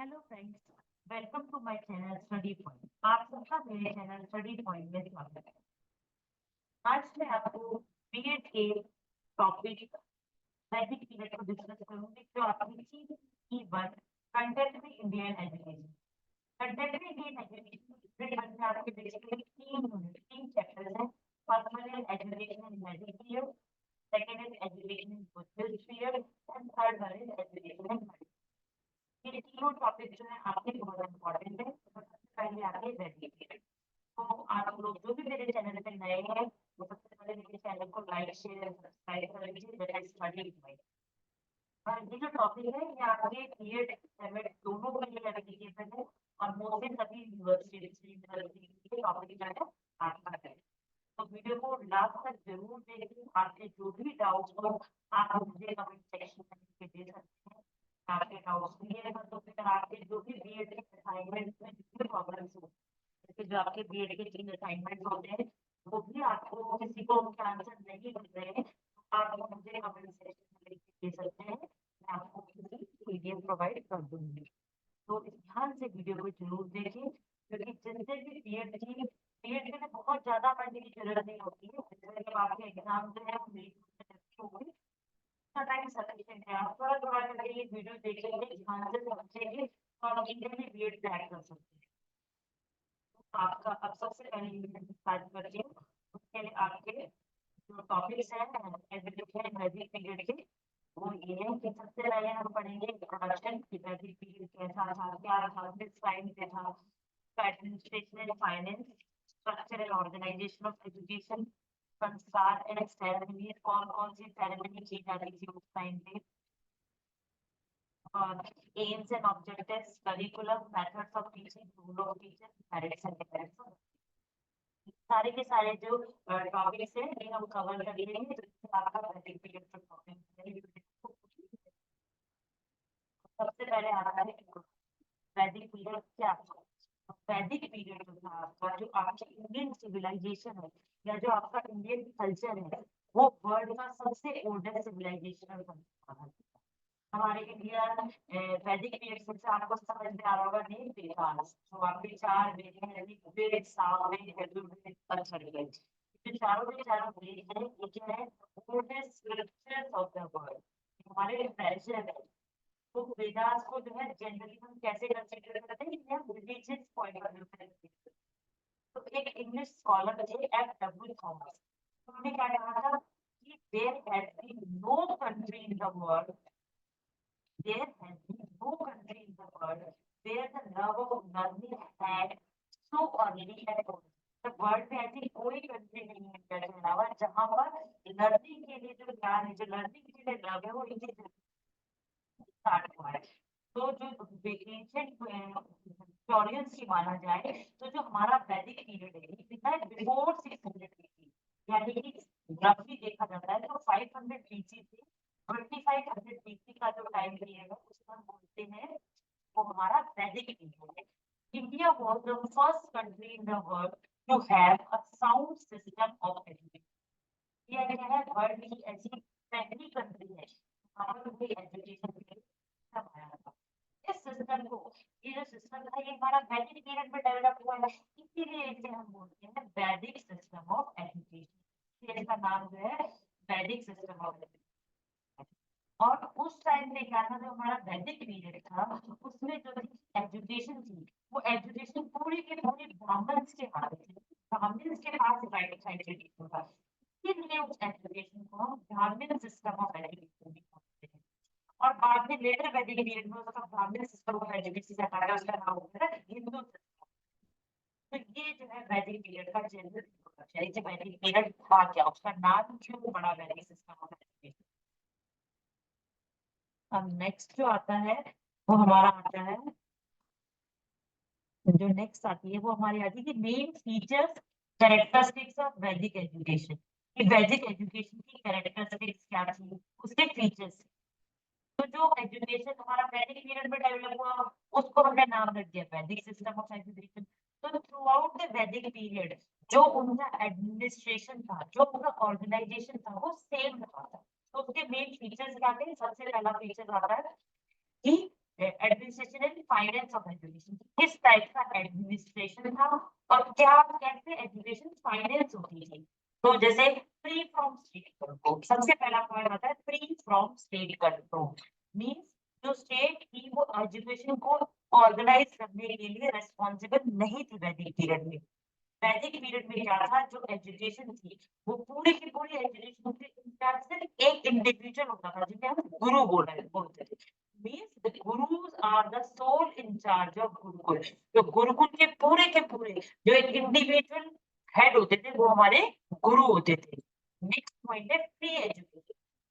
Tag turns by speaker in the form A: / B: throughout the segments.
A: Hello friends, welcome to my channel study point. आप सबका मेरे चैनल स्टडी पॉइंट में स्वागत है। आज मैं आपको बीएड के टॉपिक वैदिक पीरियड को डिस्कस करूंगी, जो आपकी की1 contemporary Indian education. Contemporary Indian education में आपके बेसिकली तीन चैप्टर्स हैं। फर्स्ट वन है education in Vedic period, second is education in Buddhist period and third one is education in. ये तीनों टॉपिक जो है आपके बहुत इम्पोर्टेंट है। तो सबसे पहले आगे वैदिक पीरियड। तो आप लोग जो भी मेरे चैनल पे नए हैं, वो सबसे पहले मेरे चैनल को लाइक शेयर और सब्सक्राइब कर लीजिए। That is study point. और ये जो टॉपिक है ये आपके बीएड एमएड दोनों के लिए एप्लीकेबल है और मोस्टली सभी यूनिवर्सिटी के टॉपिक जो है आपका है। तो वीडियो को लास्ट तक जरूर देखिए। आपके जो भी डाउट्स हो आप मुझे कमेंट सेक्शन में लिख के दे सकते हैं। आपके डाउट्स क्लियर है तो फिर आपके जो भी बीएड के असाइनमेंट में जितने प्रॉब्लम्स हो, जैसे जो आपके बीएड के 3 असाइनमेंट होते हैं, वो भी आपको किसी को उनके आंसर नहीं मिल रहे हैं, आप मुझे कमेंट सेक्शन में लिख के दे सकते हैं। मैं आपको पीडीएफ प्रोवाइड कर दूंगी। तो ध्यान से वीडियो को जरूर देखिए, क्योंकि जिनसे भी बीएड के लिए बहुत ज्यादा पढ़ने की जरूरत नहीं होती है। जब आपके एग्जाम जो है होगी, टाइम सफिशिएंट है। आप थोड़ा थोड़ा करके ये वीडियो देखेंगे, ध्यान से समझेंगे तो आप इजीली बीएड क्रैक कर सकते हैं। तो आपका अब सबसे पहले स्टार्ट करती हूँ। उसके लिए आपके जो टॉपिक्स हैं एजुकेशन वैदिक पीरियड के, वो ये है कि सबसे पहले हम पढ़ेंगे इंट्रोडक्शन कि वैदिक पीरियड कैसा था, क्या था, किस टाइम पे था, administration and finance, structure and organisation of education, संस्कार एंड सेरेमनीज, कौन कौन सी सेरेमनी की जाती थी उस टाइम पे, और AIIMS and objectives, curriculum, methods of teaching, rule of teaching, merits and demerits. सारे के सारे जो टॉपिक्स हैं ये हम कवर कर लेंगे, जिससे आपका वैदिक पीरियड का टॉपिक है। सबसे पहले आता है वैदिक पीरियड क्या था। वैदिक पीरियड जो था आपका, जो आपकी इंडियन सिविलाइजेशन है या जो आपका इंडियन कल्चर है, वो वर्ल्ड का सबसे ओल्डेस्ट सिविलाइजेशन है। हमारे इंडिया वैदिक पीरियड से आपको समझ में आ रहा होगा नेम वेदास, तो आपके 4 वेद हैं, ऋग्वेद, सामवेद, यजुर्वेद, अथर्ववेद। ये चारों के चारों वेद हैं, ये क्या है, oldest scriptures of the world. हमारे ट्रेडिशन है। तो वेदास को जो है जनरली हम कैसे कंसीडर करते हैं, ये रिलीजियस पॉइंट ऑफ व्यू से। तो एक इंग्लिश स्कॉलर थे एफ.डब्ल्यू. थॉमस, उन्होंने क्या कहा था कि there has been no country in the world, there has been no country in the world where the love of learning had so early at home. The world में ऐसी कोई country नहीं है इंडिया के अलावा जहाँ पर लर्निंग के लिए जो ज्ञान है, जो लर्निंग के लिए लव है, वो इसी स्टार्ट हुआ है। तो जो एंशिएंट हिस्टोरियंस की माना जाए तो जो हमारा वैदिक पीरियड है ये कितना है, बिफोर 600 BC, यानी कि रफली देखा जाता है तो 500 BC से 2500 BC का जो टाइम पीरियड है उसको हम बोलते हैं, वो हमारा वैदिक पीरियड है। India was the first country in the world to have a sound system of education. ये क्या है, वर्ल्ड की ऐसी पहली कंट्री है जहाँ पर कोई एजुकेशन सिस्टम आया था। इस सिस्टम को, ये जो सिस्टम था ये हमारा वैदिक पीरियड में डेवलप हुआ है, इसीलिए इसे हम बोलते हैं वैदिक सिस्टम ऑफ एजुकेशन। इसका नाम जो है वैदिक सिस्टम ऑफ एजुकेशन। और उस टाइम पे क्या था, जो हमारा वैदिक पीरियड था उसमें जो एजुकेशन थी, वो एजुकेशन पूरी की पूरी ब्राह्मण्स के हाथ में थी। ब्राह्मण्स के पास राइट था एजुकेशन का, इसीलिए उस एजुकेशन को हम ब्राह्मण सिस्टम ऑफ एजुकेशन बोलते हैं। और बाद में लेटर वैदिक पीरियड में उसका ब्राह्मण सिस्टम ऑफ एजुकेशन से हटाकर उसका नाम हो गया हिंदू सिस्टम। तो ये जो है वैदिक पीरियड का जनरल इंट्रोडक्शन है। वैदिक पीरियड था क्या, उसका नाम क्यों पड़ा वैदिक सिस्टम ऑफ एजुकेशन। अब नेक्स्ट जो आता है वो हमारा आता है, जो नेक्स्ट आती है वो हमारी आती है कि मेन फीचर्स कैरेक्टरिस्टिक्स ऑफ वैदिक एजुकेशन। कि वैदिक एजुकेशन की कैरेक्टरिस्टिक्स क्या थी, उसके फीचर्स। तो जो एजुकेशन हमारा वैदिक पीरियड में डेवलप हुआ उसको हमने नाम रख दिया वैदिक सिस्टम ऑफ एजुकेशन। तो थ्रू आउट द वैदिक पीरियड जो उनका एडमिनिस्ट्रेशन था, जो उनका ऑर्गेनाइजेशन था, वो सेम रहा था। तो उसके मेन फीचर्स क्या थे, सबसे पहला फीचर आता है कि administration and finance of education, किस टाइप का एडमिनिस्ट्रेशन था और क्या कैसे एजुकेशन फाइनेंस होती थी। तो जैसे फ्री फ्रॉम स्टेट कंट्रोल, सबसे पहला पॉइंट आता है free from state control. Means जो स्टेट थी वो एजुकेशन को ऑर्गेनाइज करने के लिए रेस्पॉन्सिबल नहीं थी वैदिक पीरियड में। वैदिक पीरियड में क्या था, जो एजुकेशन थी वो पूरी की पूरी एजुकेशन के इंचार्ज सिर्फ एक इंडिविजुअल होता था जिसे हम गुरु बोलते थे। Means the gurus are the sole incharge of gurukul. तो गुरुकुल के पूरे जो एक इंडिविजुअल हेड होते थे वो हमारे गुरु होते थे। नेक्स्ट पॉइंट है फ्री एजुकेशन।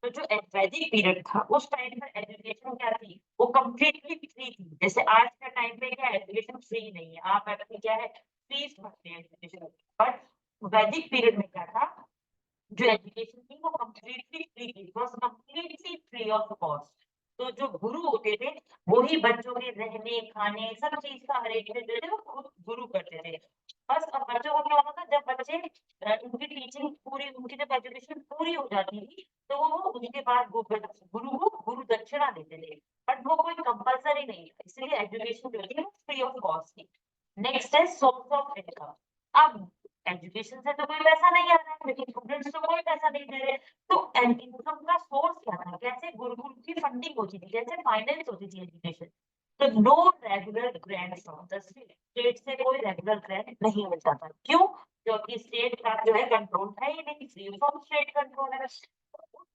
A: तो जो वैदिक पीरियड था उस टाइम पर एजुकेशन क्या थी, वो कंप्लीटली फ्री थी। जैसे आज का टाइम पे क्या एजुकेशन फ्री नहीं है, आप अपनी क्या है फीस भरते हैं एजुकेशन। बट वैदिक पीरियड में क्या था, जो एजुकेशन थी वो कंप्लीटली फ्री थी, was completely free of cost. तो जो गुरु होते थे वही बच्चों के रहने खाने सब चीज का अरेंजमेंट देते थे, वो खुद गुरु करते थे। बस अब बच्चों को क्या होता था, जब बच्चे उनकी टीचिंग पूरी, उनकी जब एजुकेशन पूरी हो जाती थी तो वो उसके बाद गुरु को गुरु दक्षिणा देते थे। बट वो कोई कंपलसरी नहीं था, इसलिए एजुकेशन जो थी वो फ्री ऑफ कॉस्ट थी। नेक्स्ट है सोर्स ऑफ इनकम। अब एजुकेशन से तो कोई पैसा नहीं आ रहा है, लेकिन स्टूडेंट्स तो कोई पैसा नहीं दे रहे, तो इनकम का सोर्स क्या था, कैसे गुरुकुल की फंडिंग होती थी, कैसे फाइनेंस होती थी एजुकेशन। तो no regular grant from the state, state से कोई रेगुलर ग्रांट नहीं मिलता था। क्यों? क्योंकि स्टेट का जो है कंट्रोल था ही नहीं, फ्री फ्रॉम स्टेट कंट्रोल है। उस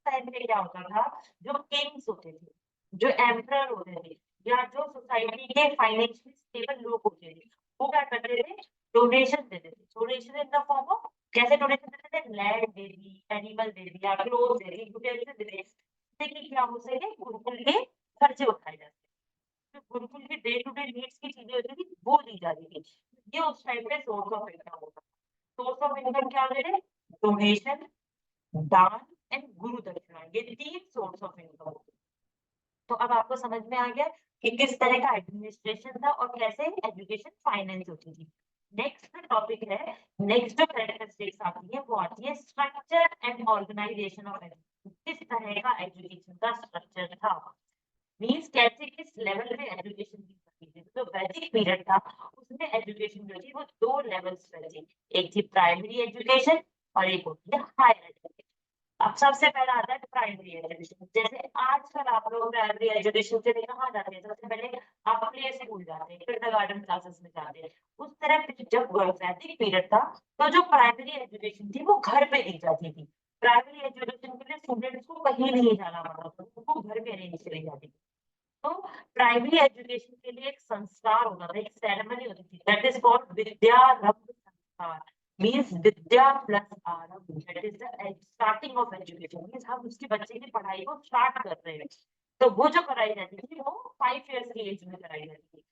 A: टाइम पे क्या होता था, जो किंग्स होते थे, जो एम्परर होते थे, या जो सोसाइटी के फाइनेंशियली स्टेबल लोग होते थे, वो क्या करते थे, डोनेशन देते थे। Donation in the form of, कैसे डोनेशन देते थे, लैंड दे दी, एनिमल दे दिया, क्लोथ दे दी, यूटेंसिल दे दी, जिससे कि क्या हो सके, गुरुकुल के खर्चे उठाए जा सके। जो गुरुकुल की डे टू डे नीड्स की चीजें होती थी वो दी जाती थी। ये उस टाइम पे सोर्स ऑफ इनकम होता था। सोर्स ऑफ इनकम क्या होते थे, डोनेशन, दान एंड गुरु दक्षिणा, ये तीन सोर्स ऑफ इनकम होते थे। तो अब आपको समझ में आ गया कि किस तरह का एडमिनिस्ट्रेशन था और कैसे एजुकेशन फाइनेंस होती थी। नेक्स्ट टॉपिक है, नेक्स्ट जो कैरेक्टरिस्टिक्स आती है वो आती है structure and organisation of education. किस तरह का एजुकेशन का स्ट्रक्चर था, मींस कैसे किस लेवल पे एजुकेशन दी जाती थी। तो वैदिक पीरियड था उसमें एजुकेशन जो थी वो दो लेवल्स पे थी, एक थी प्राइमरी एजुकेशन और एक होती है हायर एजुकेशन। अब सबसे पहला आता है प्राइमरी एजुकेशन। जैसे आजकल आप लोग प्राइमरी एजुकेशन के लिए कहाँ जाते हैं, सबसे पहले आप प्ले स्कूल जाते हैं, किंडरगार्टन क्लासेस में जाते हैं। उस तरह जब वैदिक पीरियड था तो जो प्राइमरी एजुकेशन थी वो घर पे दी जाती थी। प्राइमरी एजुकेशन के लिए स्टूडेंट्स को कहीं नहीं जाना पड़ता था, उनको घर पे अरेंज करी जाती थी। तो प्राइमरी एजुकेशन के लिए एक संस्कार होता था, एक सेरेमनी होती थी, दैट इज कॉल्ड विद्यारंभ संस्कार। मीन्स विद्या प्लस आरंभ, that is the starting of education. Means हम उसके बच्चे की पढ़ाई को स्टार्ट कर रहे हैं। तो वो जो कराई जाती थी वो 5 इयर्स की एज में कराई जाती थी,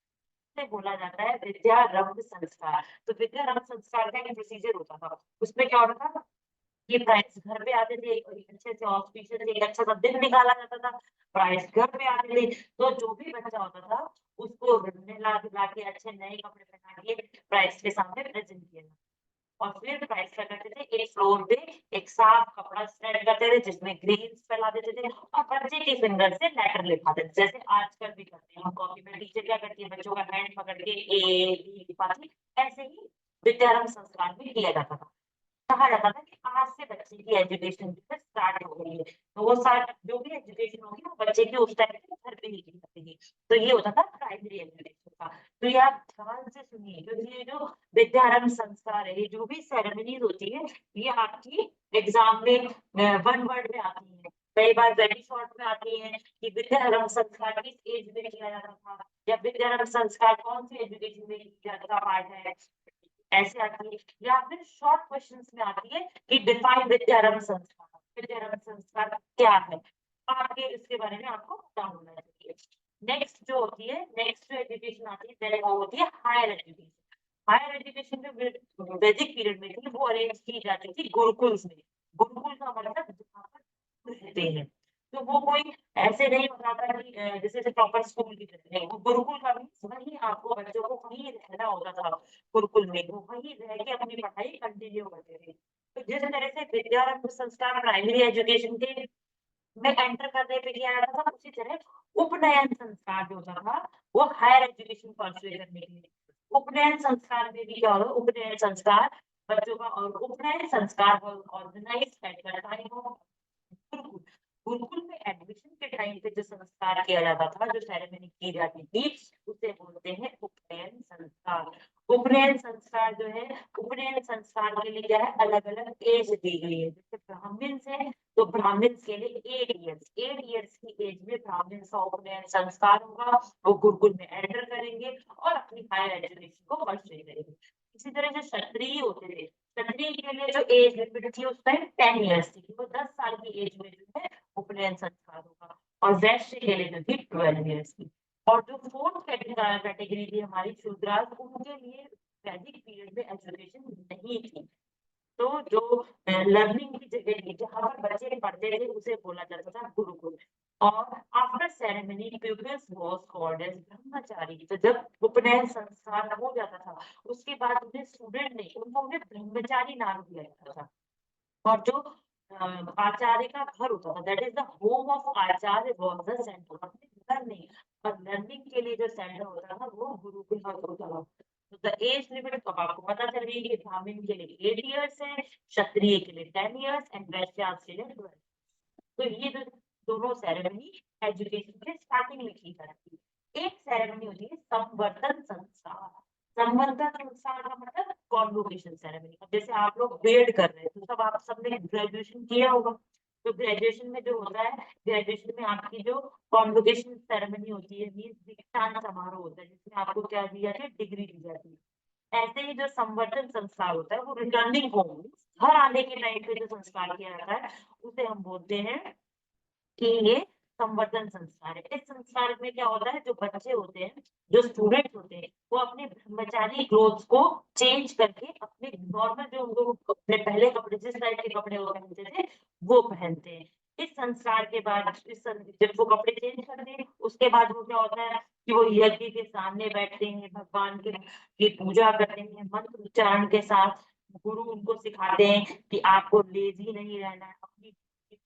A: से बोला जाता है विद्यारंभ संस्कार। तो विद्यारंभ संस्कार का एक प्रोसीजर होता था, उसमें क्या होता था, ये प्राइस घर पे आते थे, अच्छे से ऑस्पिशियस एक अच्छा सा दिन निकाला जाता था, प्राइस घर पे आते थे। तो जो भी बच्चा होता था उसको मिला जुला के अच्छे नए कपड़े पहना के प्राइस के सामने प्रेजेंट किया जाता। और फिर प्राइस क्या करते थे, एक फ्लोर पे एक साफ कपड़ा स्प्रेड करते थे जिसमें ग्रीन्स फैला देते थे और बच्चे के फिंगर से लेटर लिखवाते थे, जैसे आजकल भी करते हैं हम कॉपी में। टीचर क्या करती है, बच्चों का हैंड पकड़ के ए बी लिखवाती, ऐसे ही विद्यारंभ संस्कार भी किया जाता था। कहा जाता था कि आज से बच्चे की एजुकेशन स्टार्ट हो गई है, तो वो सारा जो भी एजुकेशन होगी वो बच्चे की उस टाइम पे घर पे ही की जाती। तो ये होता था प्राइमरी एजुकेशन का। तो ये आप ध्यान से सुनिए, क्योंकि ये जो विद्यारंभ संस्कार है, ये जो भी सेरेमनीज होती है, ये आपकी एग्जाम में वन वर्ड में आती है, कई बार वेरी शॉर्ट में आती है कि विद्यारंभ संस्कार किस एज में किया जाता था, या विद्यारंभ संस्कार कौन सी एजुकेशन में किया जाता पार्ट है, ऐसे आती है। या फिर शॉर्ट क्वेश्चंस में आती है कि डिफाइन विद्यारंभ संस्कार, विद्यारंभ संस्कार क्या है, आपके इसके बारे में आपको पता होना चाहिए। नेक्स्ट जो होती है, नेक्स्ट जो एजुकेशन आती है वो होती है हायर एजुकेशन। हायर एजुकेशन जो वैदिक पीरियड में थी वो अरेंज की जाती थी गुरुकुल्स में। गुरुकुल का मतलब जहाँ पर रहते हैं, तो वो कोई ऐसे नहीं होता था कि जैसे प्रॉपर स्कूल की तरह नहीं, वो गुरुकुल का भी वही आपको बच्चों को वहीं रहना होता था। गुरुकुल में वो वहीं रह के अपनी पढ़ाई कंटिन्यू करते थे। तो जिस तरह से विद्यारंभ संस्कार प्राइमरी एजुकेशन के में एंटर करने पे किया जाता था, उसी तरह उपनयन संस्कार जो होता था वो हायर एजुकेशन परस्यू करने के लिए। उपनयन संस्कार में भी क्या होगा, उपनयन संस्कार बच्चों का, और उपनयन संस्कार ऑर्गेनाइज करता है गुरुकुल। गुरुकुल में एडमिशन के टाइम पे जो संस्कार किया जाता था, जो सेरेमनी की जाती थी, उसे बोलते हैं उपनयन संस्कार। उपनयन संस्कार जो है, उपनयन संस्कार के लिए क्या है, अलग अलग एज दी गई है। जैसे ब्राह्मण है तो ब्राह्मण के लिए 8 इयर्स की एज में ब्राह्मण का उपनयन संस्कार होगा, वो गुरुकुल में एंटर करेंगे और अपनी हायर एजुकेशन को परस्यू करेंगे। इसी तरह जो क्षत्रिय होते थे, क्षत्रिय के लिए जो एज लिमिट थी उस टाइम 10 इयर्स थी, वो 10 साल की एज में जो है उपनयन संस्कार होगा। और वैश्य के लिए जो थी 12 इयर्स की। और जो फोर्थ कैटेगरी थी हमारी शूद्रास, उनके लिए वैदिक पीरियड में एजुकेशन नहीं थी। तो जो लर्निंग की जगह थी, जहाँ पर बच्चे पढ़ते थे, उसे बोला जाता था गुरुकुल। और after ceremony pupils was called as brahmachari. तो जब उपनयन संस्कार हो जाता था, उसके बाद उन्हें स्टूडेंट नहीं, उन्हें ब्रह्मचारी नाम दिया जाता था। और जो आचार्य का घर होता था, that is the home of Acharya was the centre, अपने घर नहीं, पर लर्निंग के लिए जो सेंटर होता था वो गुरुकुल होता था। तो द एज लिमिट तो आपको पता चल रही है कि ब्राह्मण के लिए 8 इयर्स है, क्षत्रिय के लिए 10 इयर्स एंड वैश्य के लिए 12। तो ये जो दोनों सेरेमनी एजुकेशन के स्टार्टिंग में की जाती है। एक सेरेमनी होती है संवर्धन संस्कार। संवर्धन संस्कार का मतलब कॉन्वोकेशन सेरेमनी। अब जैसे आप लोग बीएड कर रहे हैं, तो सब आप सबने ग्रेजुएशन किया होगा। तो ग्रेजुएशन में जो होता है, ग्रेजुएशन में आपकी जो कॉन्वोकेशन सेरेमनी होती है, मीन्स दीक्षांत समारोह होता है, जिसमें आपको क्या दी जाती है, डिग्री दी जाती है। ऐसे ही जो संवर्धन संस्कार होता है, वो रिटर्निंग होम, घर आने के टाइम पे जो संस्कार किया जाता है, उसे हम बोलते हैं कि ये संवर्धन संस्कार है। इस संस्कार में क्या होता है, जो बच्चे होते हैं, जो स्टूडेंट्स होते हैं, वो अपने ब्रह्मचारी क्लोथ्स को चेंज करके अपने नॉर्मल जो उनको अपने पहले कपड़े, जिस टाइप के कपड़े वो पहनते थे, वो पहनते हैं। इस संस्कार के बाद जब वो कपड़े चेंज करते हैं, उसके बाद वो क्या होता है कि वो यज्ञ के सामने बैठते हैं, भगवान की पूजा करते हैं, मंत्र उच्चारण के साथ। गुरु उनको सिखाते हैं कि आपको लेजी नहीं रहना है, अपनी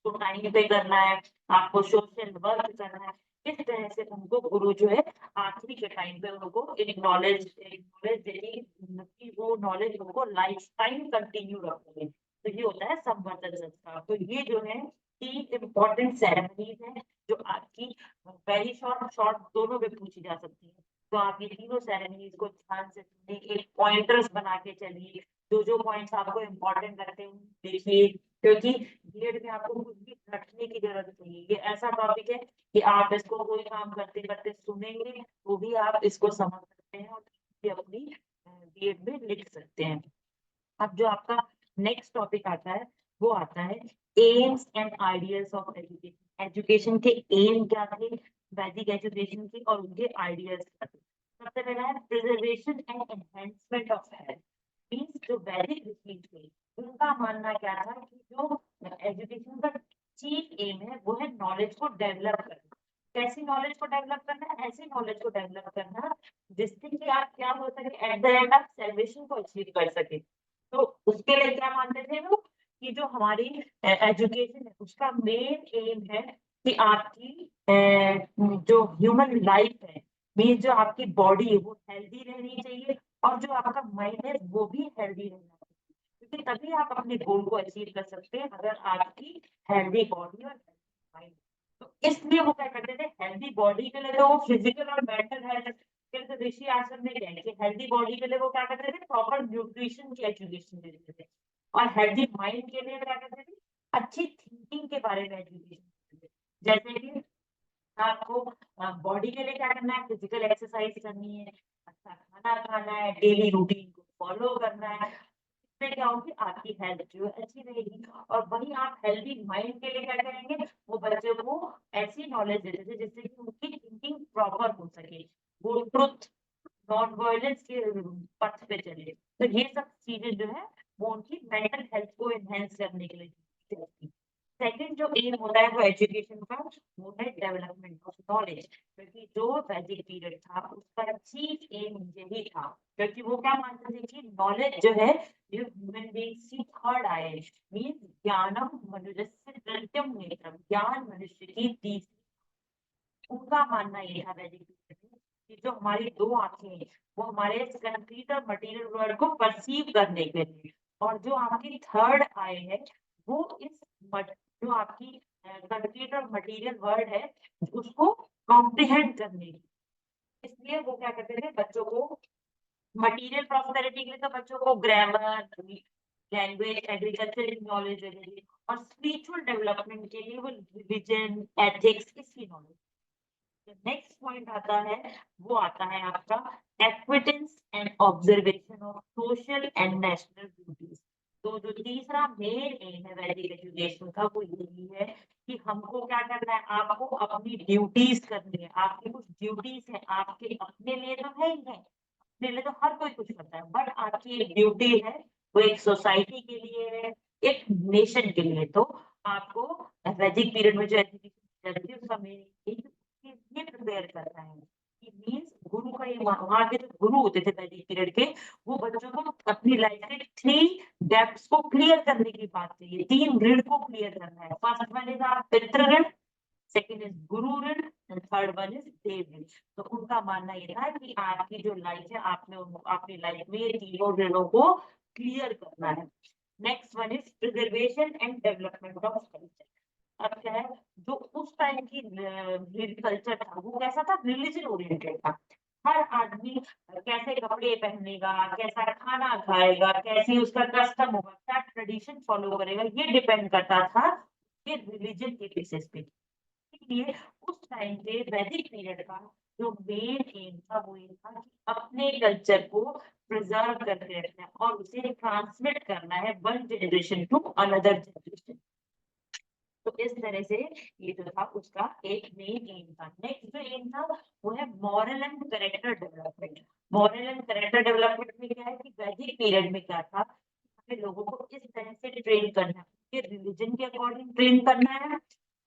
A: को टाइम पे करना है, आपको सोशल वर्क करना है। इस तरह से उनको गुरु जो है आखिरी के टाइम पे उनको एक नॉलेज देगी कि वो नॉलेज उनको लाइफ टाइम कंटिन्यू रखेंगे। तो ये होता है संवर्धन संस्कार। तो ये जो है 3 इम्पोर्टेंट सेरेमनीज है, जो आपकी वेरी शॉर्ट शॉर्ट दोनों में पूछी जा सकती है। तो आप ये तीनों सेरेमनीज को ध्यान से सुनिए, एक पॉइंटर्स बना के चलिए, जो पॉइंट्स आपको इम्पोर्टेंट लगते हैं देखिए, क्योंकि बीएड में आपको कुछ भी रटने की जरूरत नहीं है। ये ऐसा टॉपिक है कि आप इसको कोई काम करते करते सुनेंगे वो भी आप इसको समझ सकते हैं और अपनी बीएड में लिख सकते हैं। अब जो आपका नेक्स्ट टॉपिक आता है, वो आता है AIIMS and ideals of education. Education के एम क्या थे वैदिक एजुकेशन के, और उनके आइडियल्स क्या थे। सबसे पहला है preservation and enhancement of health. Means जो वैदिक ऋषि थे, उनका मानना क्या था कि जो एजुकेशन का चीफ एम है, वो है नॉलेज को डेवलप करना। कैसी नॉलेज को डेवलप करना है, ऐसी नॉलेज को डेवलप करना जिससे कि आप क्या हो सके, एट द एंड आप सेल्वेशन को अचीव कर सके। तो उसके लिए क्या मानते थे वो, कि जो हमारी एजुकेशन है, उसका मेन एम है कि आपकी जो ह्यूमन लाइफ है, मीन जो आपकी बॉडी है वो हेल्दी रहनी चाहिए, और जो आपका माइंड है वो भी हेल्दी रहना चाहिए। क्योंकि तभी आप अपने गोल को अचीव कर सकते हैं, अगर आपकी हेल्दी बॉडी और माइंड। तो इसलिए वो क्या करते थे, हेल्दी बॉडी के लिए तो वो फिजिकल और मेंटल हेल्थ के लिए ऋषि आश्रम में गए थे। हेल्दी बॉडी के लिए वो क्या करते थे, प्रॉपर न्यूट्रिशन की एजुकेशन देते थे। और हेल्दी माइंड के लिए क्या करते थे, अच्छी थिंकिंग के बारे में एजुकेशन देते थे। जैसे कि आपको बॉडी के लिए क्या करना है, फिजिकल एक्सरसाइज करनी है, अच्छा खाना खाना है, डेली रूटीन को फॉलो करना है। इससे क्या होगी, आपकी हेल्थ जो है अच्छी रहेगी। और वहीं आप हेल्दी माइंड के लिए क्या करेंगे, वो बच्चों को ऐसी नॉलेज देते थे जिससे कि उनकी थिंकिंग प्रॉपर हो सके, वो ट्रुथ नॉन वायलेंस के पथ पे चले। तो ये सब चीजें जो है वो उनकी मेंटल हेल्थ को एनहेंस करने के लिए। सेकंड जो एम होता है वो एजुकेशन का, वो है डेवलपमेंट ऑफ नॉलेज। क्योंकि जो वैदिक पीरियड था उसका चीफ एम यही था, क्योंकि वो क्या मानते थे कि नॉलेज जो है ये ह्यूमन बीइंग्स की थर्ड आई, मींस ज्ञानम मनुष्य तृतीयम नेत्रम, ज्ञान मनुष्य की तीसरी। उनका मानना ये था वैदिक पीरियड में कि जो हमारी दो आंखें हैं वो हमारे कंक्रीट और मटेरियल वर्ल्ड को परसीव करने के लिए, और जो आपकी थर्ड आई है वो जो आपकी कंक्रीट और मटेरियल वर्ल्ड है उसको कॉम्प्रिहेंड करने की। इसलिए वो क्या करते थे बच्चों को मटेरियल प्रॉस्पेरिटी के लिए तो बच्चों को ग्रामर, लैंग्वेज, एग्रीकल्चर नॉलेज वगैरह, और स्पिरिचुअल डेवलपमेंट के लिए वो रिलीजन, एथिक्स, इसकी नॉलेज। नेक्स्ट पॉइंट आता है वो आता है आपका acquaintance and observation of social and national duties. तो जो तीसरा मेन एम है वैदिक एजुकेशन का वो यही है कि हमको क्या करना है, आपको अपनी ड्यूटीज करनी है। आपकी कुछ ड्यूटीज है, आपके अपने लिए तो है ही है, अपने लिए तो हर कोई कुछ करता है, बट आपकी एक ड्यूटी है वो एक सोसाइटी के लिए है, एक नेशन के लिए। तो आपको वैदिक पीरियड में जो एजुकेशन चलती है उसका मेन ये प्रिपेयर करना है कि मीन्स गुरु का ये वहां के जो गुरु होते थे वैदिक पीरियड के, वो बच्चों को अपनी लाइफ के 3 डेप्थ्स को क्लियर करने की बात चाहिए, 3 ऋण को क्लियर करना है। फर्स्ट वन इज आप पितृ ऋण, सेकंड इज गुरु ऋण, एंड थर्ड वन इज देव ऋण। तो उनका मानना ये था कि आपकी जो लाइफ है आपने अपनी लाइफ में ये तीनों ऋणों को क्लियर करना है। Next one is preservation and development of culture. अब क्या है, जो उस टाइम की कल्चर था वो कैसा था, रिलीजन ओरिएंटेड था। हर आदमी कैसे कपड़े पहनेगा, कैसा खाना खाएगा, कैसी उसका कस्टम होगा, क्या ट्रेडिशन फॉलो करेगा, ये डिपेंड करता था ये रिलीजन के बेसिस पे। इसलिए उस टाइम पे वैदिक पीरियड का जो मेन एम था वो ये था कि अपने कल्चर को प्रिजर्व करके रखना है और उसे ट्रांसमिट करना है one generation to another generation. तो इस तरह से ये जो था उसका एक मेन एम था। नेक्स्ट जो एम था वो है moral and character development. Moral and character development में क्या है कि वैदिक पीरियड में क्या था, हमें लोगों को इस तरह से ट्रेन करना है, रिलीजन के अकॉर्डिंग ट्रेन करना है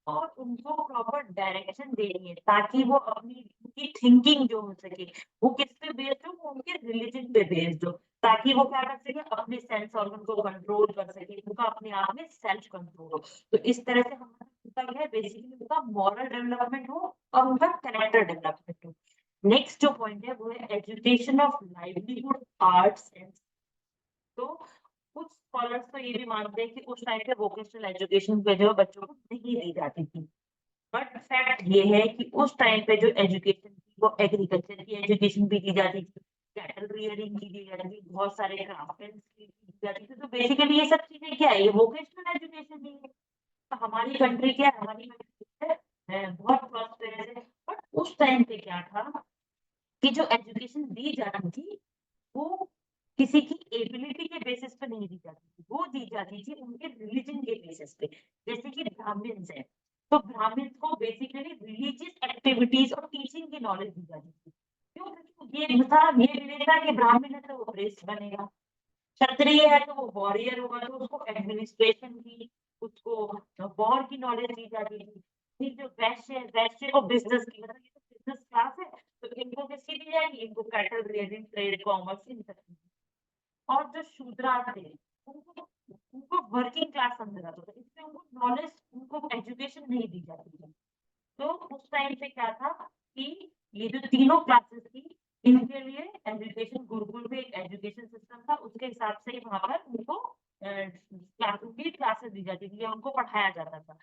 A: और उनको प्रॉपर डायरेक्शन देनी है ताकि वो अपनी उनकी थिंकिंग जो हो सके वो किस पे बेस्ड हो, वो उनके रिलीजन पे बेस्ड हो, ताकि वो क्या कर सके अपने सेंस ऑर्गन को कंट्रोल कर सके, उनका अपने आप में सेल्फ कंट्रोल हो। तो इस तरह से हमारा उनका क्या है, बेसिकली उनका मॉरल डेवलपमेंट हो और उनका कैरेक्टर डेवलपमेंट हो। नेक्स्ट जो पॉइंट है वो है education of livelihood, arts and. तो कुछ स्कॉलर्स तो ये भी मानते हैं कि उस टाइम पे वोकेशनल एजुकेशन पे जो बच्चों को नहीं दी जाती थी, बट फैक्ट ये है कि उस टाइम पे जो एजुकेशन थी वो एग्रीकल्चर की एजुकेशन भी दी जाती थी, कैटल रियरिंग की दी जाती थी, बहुत सारे क्राफ्ट की दी जाती थी। तो बेसिकली ये सब चीजें क्या है, ये वोकेशनल एजुकेशन ही है। तो हमारी कंट्री क्या है, हमारी कंट्री बहुत प्रॉस्पेरस है। बट उस टाइम पे क्या था कि जो एजुकेशन दी जाती थी वो किसी की एबिलिटी के बेसिस पे नहीं दी जाती थी, वो दी जाती थी उनके रिलीजन के बेसिस पे। जैसे कि ब्राह्मण्स है, तो ब्राह्मण्स को बेसिकली रिलीजियस एक्टिविटीज और टीचिंग की नॉलेज दी जाती थी। क्यों, क्योंकि ये था, ये विवेक था कि ब्राह्मण है तो वो प्रेस्ट बनेगा, क्षत्रिय है तो वो वॉरियर होगा, तो उसको एडमिनिस्ट्रेशन की, उसको वॉर की नॉलेज दी जाती थी। फिर जो वैश्य है, वैश्य को बिजनेस की, मतलब ये तो बिजनेस क्लास है, तो इनको किसकी दी जाएगी, इनको कैटल रियरिंग, ट्रेड, कॉमर्स, इन सब की। और जो शूद्रा थे उनको उनको वर्किंग क्लास समझा जाता था, इसलिए उनको नॉलेज, उनको एजुकेशन नहीं दी जाती थी। तो उस टाइम पे क्या था कि ये जो तीनों क्लासेस थी इनके लिए एजुकेशन, गुरुकुल में एक एजुकेशन सिस्टम था, उसके हिसाब से ही वहां पर उनको क्लासेस दी जाती थी या उनको पढ़ाया जाता था।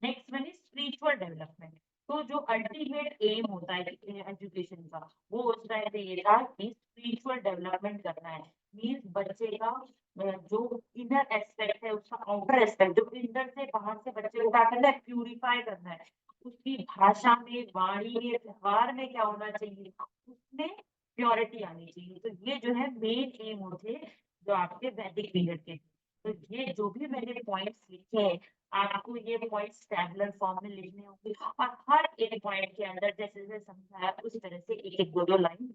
A: Next one is spiritual development. तो जो अल्टीमेट एम होता है एजुकेशन का वो उस टाइम पे ये था कि स्पिरिचुअल डेवलपमेंट करना है। मीन्स बच्चे का जो इनर एस्पेक्ट है उसका आउटर एस्पेक्ट, जो इंदर से बाहर से बच्चे को क्या करना है, प्यूरिफाई करना है। उसकी भाषा में, वाणी में, व्यवहार में क्या होना चाहिए, उसमें प्योरिटी आनी चाहिए। तो ये जो है मेन एम होते जो आपके वैदिक पीरियड के। तो ये जो भी मैंने पॉइंट्स लिखे हैं आपको ये पॉइंट्स टैबुलर फॉर्म में लिखने होंगे और हर एक पॉइंट के अंदर जैसे जैसे समझाया उस तरह से एक एक दो दो लाइन।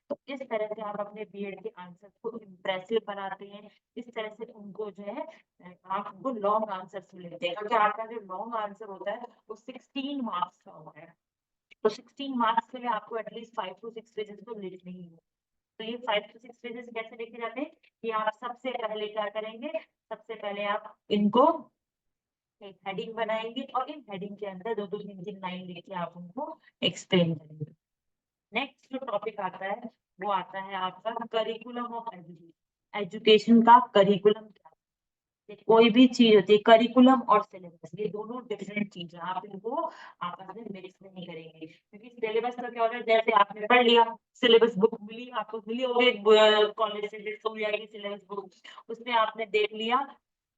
A: तो इस तरह से आप अपने बीएड के आंसर को इम्प्रेसिव बनाते हैं। इस तरह से उनको जो है आप उनको लॉन्ग आंसर मिलते हैं, क्योंकि आपका जो लॉन्ग आंसर होता है वो 16 मार्क्स का होता है। तो 16 मार्क्स के लिए आपको एटलीस्ट 5 to 6 पेजेस तो लिखने ही है। तो ये 5 to 6 पेजेस कैसे लिखे जाते हैं कि आप सबसे पहले क्या करेंगे, सबसे पहले आप इनको एक हेडिंग बनाएंगे और इन हेडिंग के अंदर 2-2 3-3 लाइन लेके आप उनको एक्सप्लेन करेंगे। नेक्स्ट जो टॉपिक आता है वो आता है आपका करिकुलम ऑफ एजुकेशन। एजुकेशन का करिकुलम क्या है? कोई भी चीज होती है, करिकुलम और सिलेबस ये दोनों डिफरेंट चीज है, आप इनको आपस में मिक्स नहीं करेंगे, क्योंकि सिलेबस का क्या होता है, जैसे आपने पढ़ लिया, सिलेबस बुक मिली आपको, मिली होगी कॉलेज से स्कूल जाएगी सिलेबस बुक, उसमें आपने देख लिया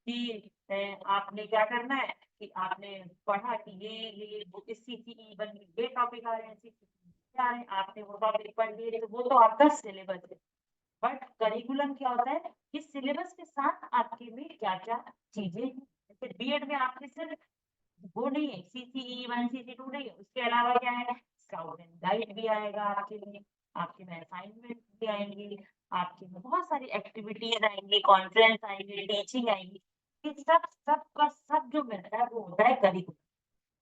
A: कि आपने क्या करना है कि आपने पढ़ा कि ये इस CCE बन ये टॉपिक आ रहे हैं, CCE आ रहे हैं, आपने वो टॉपिक पढ़ लिए, तो वो तो आपका सिलेबस है। बट करिकुलम क्या होता है कि सिलेबस के साथ आपके में क्या क्या चीजें, जैसे बीएड में आपके सिर्फ वो नहीं है, CCE 1 CC2 नहीं है, उसके अलावा क्या है, स्काउट एंड गाइड भी आएगा आपके लिए, आपके में असाइनमेंट भी आएंगे, आपके में बहुत सारी एक्टिविटीज आएंगी, कॉन्फ्रेंस आएंगे, टीचिंग आएंगी, ये सब सब का सब जो मिलता है वो होता है करिकुलम।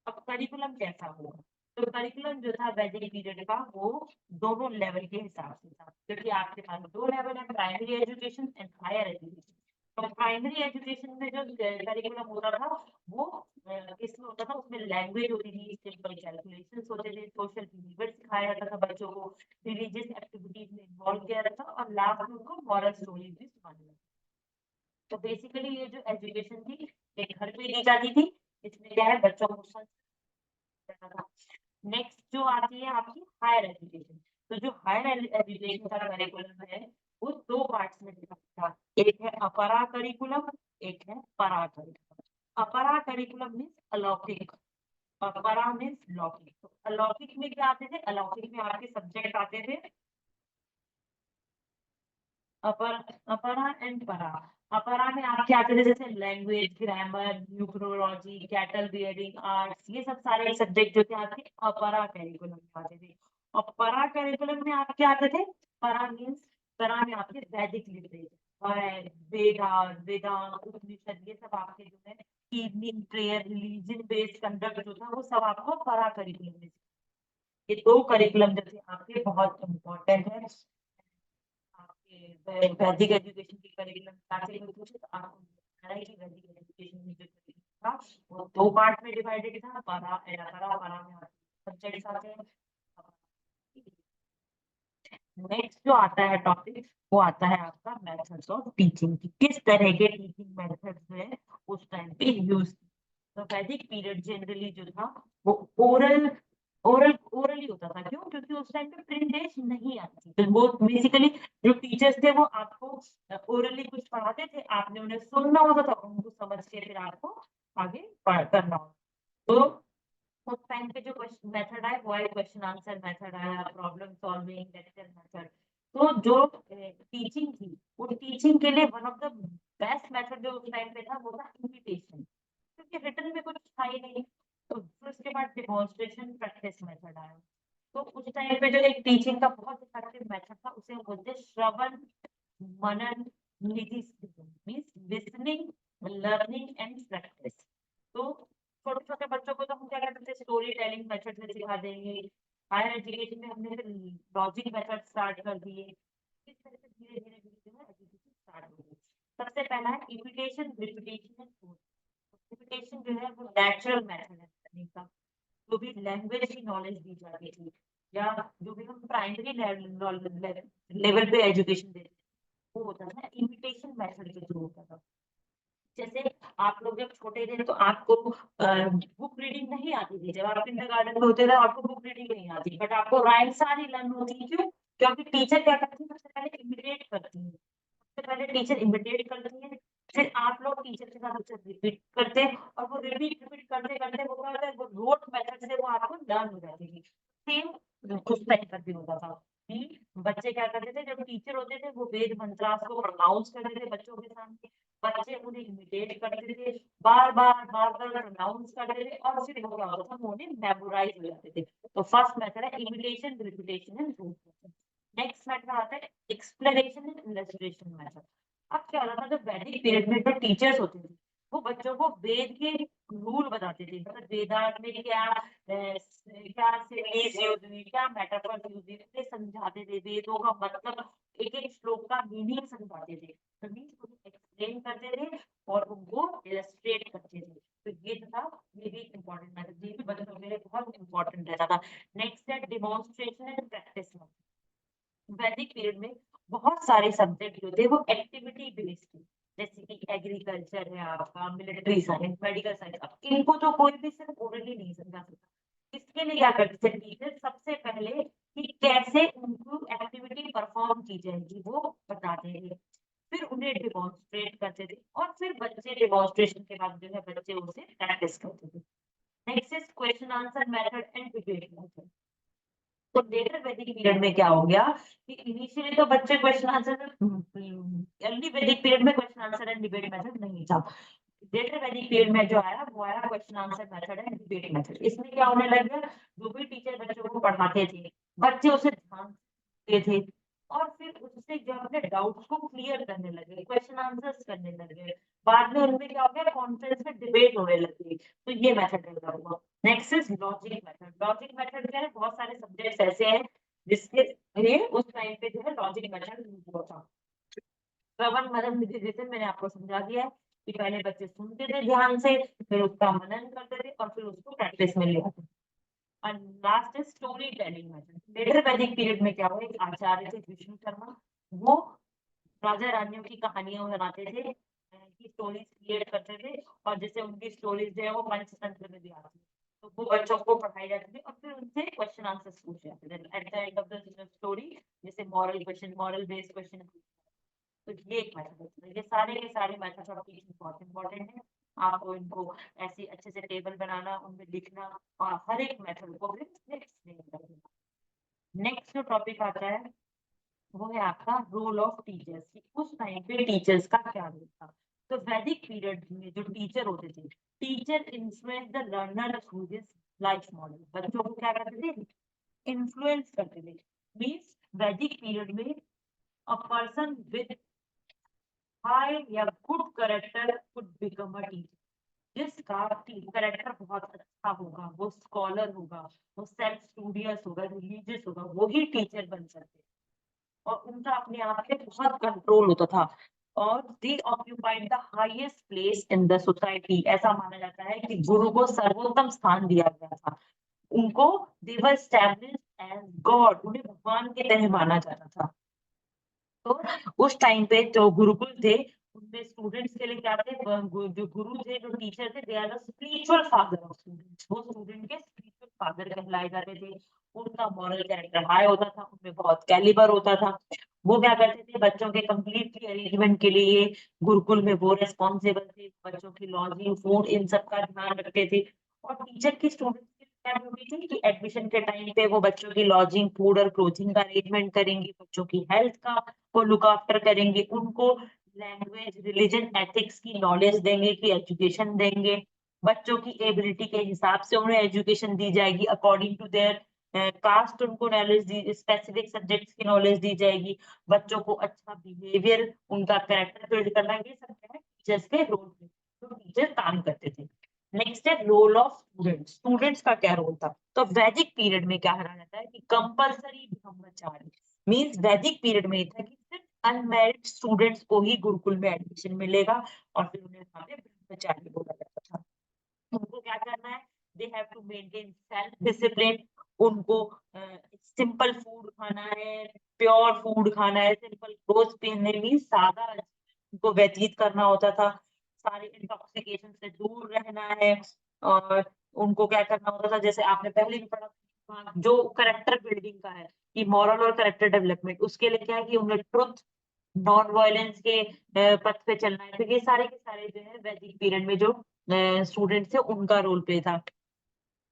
A: अब करिकुलम कैसा होगा, तो करिकुलम जो था वैदिक पीरियड का वो दोनों लेवल के हिसाब से था, क्योंकि आपके पास दो लेवल है, primary education and higher education. तो प्राइमरी एजुकेशन में जो करिकुलम होता था वो किसमें होता था, उसमें लैंग्वेज होती थी, सिंपल कैलकुलेशंस होते थे, सोशल बिहेवियर सिखाया जाता था बच्चों को, रिलीजियस एक्टिविटीज में इन्वॉल्व किया जाता था, और लास्ट में उनको मॉरल स्टोरीज भी सुनाई जाती। तो बेसिकली ये जो एजुकेशन थी एक घर पे दी जाती थी, इसमें क्या है बच्चों को। नेक्स्ट जो आती है आपकी हायर एजुकेशन, तो जो हायर एजुकेशन का करिकुलम है वो दो पार्ट्स में डिवाइड था, एक है अपरा करिकुलम, एक है परा करिकुलम। अपरा करिकुलम मीन्स अलौकिक और परा मीन्स लौकिक। तो अलौकिक में क्या आते थे, अलौकिक में आपके सब्जेक्ट आते थे अपर अपरा एंड परा। अपरा में आपके आते थे जैसे language, grammar, numerology, cattle bearing arts, ये सब सारे सब्जेक्ट जो थे आपके अपरा करिकुलम में आते थे। और परा करिकुलम में आपके आते थे, परा मीन्स परा में आपके वैदिक लिटरेचर और वेदांत वेदांत उपनिषद, ये सब आपके जो है evening prayer, religion based conduct जो था वो सब आपको परा करिकुलम में। ये दो करिकुलम जो थे आपके बहुत इम्पोर्टेंट है। आपके वैदिक एजुकेशन की करिकुलम स्टार्टिंग में पूछे तो आपको बताना है कि वैदिक एजुकेशन में जो curriculum था वो दो पार्ट में डिवाइडेड था, परा एंड अपरा। परा में सब्जेक्ट्स आते हैं। नेक्स्ट जो आता है टॉपिक वो आता है आपका मेथड्स ऑफ टीचिंग, की किस तरह के टीचिंग मेथड्स जो है उस टाइम पे यूज। तो वैदिक पीरियड जनरली जो था वो ओरल ओरल ओरल ही होता था, क्यों, क्योंकि उस टाइम पे प्रिंटेशन नहीं आती थी, तो वो बेसिकली जो टीचर्स थे वो आपको ओरली कुछ पढ़ाते थे, आपने उन्हें सुनना होता था, उनको समझ के फिर आपको आगे करना होता। तो उस टाइम पे जो क्वेश्चन मेथड आया वो है क्वेश्चन आंसर मेथड आया, प्रॉब्लम सॉल्विंग, लेक्चर मेथड। तो जो टीचिंग थी वो टीचिंग के लिए one of the best method जो उस टाइम पे था वो था इमिटेशन, क्योंकि रिटर्न में कुछ था ही नहीं। तो फिर उसके बाद डिमॉन्स्ट्रेशन प्रैक्टिस मेथड आया। तो उस टाइम पे जो एक टीचिंग का बहुत इफेक्टिव मेथड था उसे हम बोलते हैं श्रवण मनन निधि, means listening, learning and practice. तो छोटे छोटे बच्चों को तो हम क्या करते थे, स्टोरी टेलिंग मेथड से सिखा देंगे। हायर एजुकेशन में हमने फिर लॉजिक मेथड स्टार्ट कर दिए। इस तरह से धीरे धीरे धीरे जो है एजुकेशन स्टार्ट हो गई। सबसे पहला है इमिटेशन, रिपीटेशन एंड इमिटेशन जो है वो नेचुरल मेथड है करने का, जो भी लैंग्वेज की नॉलेज दी जाती थी या जो भी हम प्राइमरी लेवल पे एजुकेशन देते वो होता था इमिटेशन मेथड के थ्रू होता था। जैसे आप लोग जब छोटे थे तो आपको बुक रीडिंग नहीं आती थी, जब आप किंडरगार्टन में होते थे आपको बुक रीडिंग नहीं आती, बट आपको राइम सारी लर्न होती है, क्यों, क्योंकि टीचर क्या करती है, सबसे पहले इमिटेट करती है, सबसे पहले टीचर इमिटेट करती है, फिर आप लोग टीचर के साथ उसे रिपीट करते हैं, और वो रिपीट रिपीट करते करते वो क्या होता है, वो रोट मेथड से वो आपको लर्न हो जाती है। सेम उस टाइम पर भी होता था कि बच्चे क्या करते थे, जब टीचर होते थे वो वेद मंत्रास को प्रोनाउंस करते थे बच्चों के सामने, बच्चे उन्हें इमिटेट करते थे, बार बार प्रोनाउंस करते थे, और फिर वो क्या होता था वो उन्हें मेमोराइज हो जाते थे। तो फर्स्ट मेथड है imitation, repetition and rote. Next method आता है एक्सप्लेनेशन एंड इलस्ट्रेशन मेथड। अब क्या होता था, जो वैदिक पीरियड में जो टीचर्स होते थे वो बच्चों को वेद के रूल बताते थे, मतलब वेदांत में क्या सिमिलीज यूज हुई, क्या मेटाफर यूज हुई, इसे समझाते थे, वेदों का मतलब एक एक श्लोक का मीनिंग समझाते थे, तो मीन्स एक्सप्लेन करते थे और उनको इलस्ट्रेट करते थे। तो ये इंपॉर्टेंट रहता था। नेक्स्ट है डिमॉन्स्ट्रेशन एंड प्रैक्टिस। वैदिक पीरियड में बहुत सारे सब्जेक्ट जो थे वो एक्टिविटी बेस्ड थे, जैसे कि एग्रीकल्चर है आपका, मिलिट्री साइंस, मेडिकल साइंस। इनको तो कोई भी सिर्फ ओरली नहीं समझा सकता। इसके लिए क्या करते थे टीचर, सबसे पहले कि कैसे उनको एक्टिविटी परफॉर्म की जाएगी वो बताते थे, फिर उन्हें डिमॉन्स्ट्रेट करते थे, और फिर बच्चे डिमॉन्स्ट्रेशन के बाद जो है बच्चे उसे प्रैक्टिस करते थे। Next is question answer method and debate method. तो लेटर वैदिक पीरियड में क्या हो गया कि इनिशियली तो बच्चे क्वेश्चन आंसर, अर्ली वैदिक पीरियड में question answer and debate method नहीं था। लेटर वैदिक पीरियड में जो आया वो आया question answer method and debate method. इसमें क्या होने लग गया, जो भी टीचर बच्चों को पढ़ाते थे बच्चे उसे ध्यान देते थे, और फिर उससे जो अपने डाउट्स को क्लियर करने लगे, क्वेश्चन आंसर्स करने लगे। बाद में उनमें क्या हो गया, कॉन्फ्रेंस में डिबेट होने लगी। तो ये मेथड डेवलप हुआ। Next is logic method. Logic method क्या है, बहुत सारे सब्जेक्ट्स ऐसे हैं जिसके लिए उस टाइम पे जो है लॉजिक मेथड यूज हुआ था। श्रवण मनन विधि, जैसे मैंने आपको समझा दिया है कि पहले बच्चे सुनते थे ध्यान से, फिर उसका मनन करते थे, और फिर उसको प्रैक्टिस में ले आते थे। और last is story telling method. Later Vedic period में क्या हुआ, एक आचार्य थे विष्णु शर्मा, वो राजा रानियों की कहानियां बनाते थे, की स्टोरीज क्रिएट करते थे, और जैसे उनकी स्टोरीज जो है वो पंचतंत्र में भी आती है, तो वो बच्चों को पढ़ाई जाती थी, और फिर उनसे क्वेश्चन आंसर्स पूछे जाते थे at the end of the story, जैसे moral question, moral based question. तो ये एक मेथड है। ये सारे के सारे मेथड्स ऑफ टीचिंग बहुत इंपॉर्टेंट है। आपको इनको ऐसे अच्छे से टेबल बनाना, उनमें लिखना, और हर एक मेथड को भी एक्सप्लेन करना। नेक्स्ट जो टॉपिक आता है वो है आपका रोल ऑफ टीचर्स, कि उस टाइम पे टीचर्स का क्या रोल था। तो वैदिक पीरियड में जो टीचर होते थे, teacher influence the learner through this life model. बच्चों को क्या करते थे, इन्फ्लुएंस करते थे। मींस वैदिक पीरियड में अ पर्सन विद हाई या good character could become a teacher. जिसका करेक्टर बहुत अच्छा होगा, वो स्कॉलर होगा, वो सेल्फ स्टूडियस होगा, रिलीजियस होगा, वो ही टीचर बन सकते। और उनका अपने आप पे बहुत कंट्रोल होता था, और दे occupied the highest place in the society. ऐसा माना जाता है कि गुरु को सर्वोत्तम स्थान दिया गया था। उनको दे वर एस्टैब्लिश्ड एज गॉड, उन्हें भगवान की तरह माना जाता था। तो उस टाइम पे जो गुरुकुल थे उनमें स्टूडेंट्स के लिए क्या थे, जो गुरु थे, जो टीचर थे, they are the spiritual father of students. वो स्टूडेंट के स्पिरिचुअल फादर कहलाए जाते थे। उनका मॉरल कैरेक्टर हाई होता था, उनमें बहुत कैलिबर होता था। वो क्या करते थे, बच्चों के कंप्लीटली अरेंजमेंट के लिए गुरुकुल में वो रेस्पॉन्सिबल थे, बच्चों की लॉजिंग, फूड, इन सब का ध्यान रखते थे। और टीचर की स्टूडेंट्स की क्या ड्यूटी थी कि एडमिशन के टाइम पे वो बच्चों की लॉजिंग, फूड और क्लोथिंग का अरेंजमेंट करेंगे, बच्चों की हेल्थ का को लुक आफ्टर करेंगे, उनको लैंग्वेज, रिलीजन, एथिक्स की नॉलेज देंगे, की एजुकेशन देंगे। बच्चों की एबिलिटी के हिसाब से उन्हें एजुकेशन दी जाएगी, अकॉर्डिंग टू देयर कास्ट उनको नॉलेज दी, स्पेसिफिक सब्जेक्ट्स की नॉलेज दी जाएगी। बच्चों को अच्छा बिहेवियर, उनका कैरेक्टर बिल्ड करना, ये सब क्या है टीचर्स के रोल में तो टीचर काम करते थे। नेक्स्ट है रोल ऑफ स्टूडेंट्स। स्टूडेंट्स का क्या रोल था, तो वैदिक पीरियड में क्या कहा जाता है कि कंपलसरी ब्रह्मचारी। मीन्स वैदिक पीरियड में था कि सिर्फ अनमैरिड स्टूडेंट्स को ही गुरुकुल में एडमिशन मिलेगा, और फिर उन्हें वहां पे ब्रह्मचारी बोला जाता था। उनको क्या करना है, they have to maintain self discipline. उनको सिंपल फूड खाना है, प्योर फूड खाना है, सिंपल क्लोथ पहनने में, सादा उनको व्यतीत करना होता था। सारे इंटॉक्सिकेशन से दूर रहना है। और उनको क्या करना होता था, जैसे आपने पहले भी पढ़ा था, जो करेक्टर बिल्डिंग का है कि मॉरल और करेक्टर डेवलपमेंट, उसके लिए क्या है कि उन्हें ट्रुथ, नॉन वायलेंस के पथ पे चलना है। तो ये सारे के सारे जो है वैदिक पीरियड में जो स्टूडेंट्स थे उनका रोल प्ले था।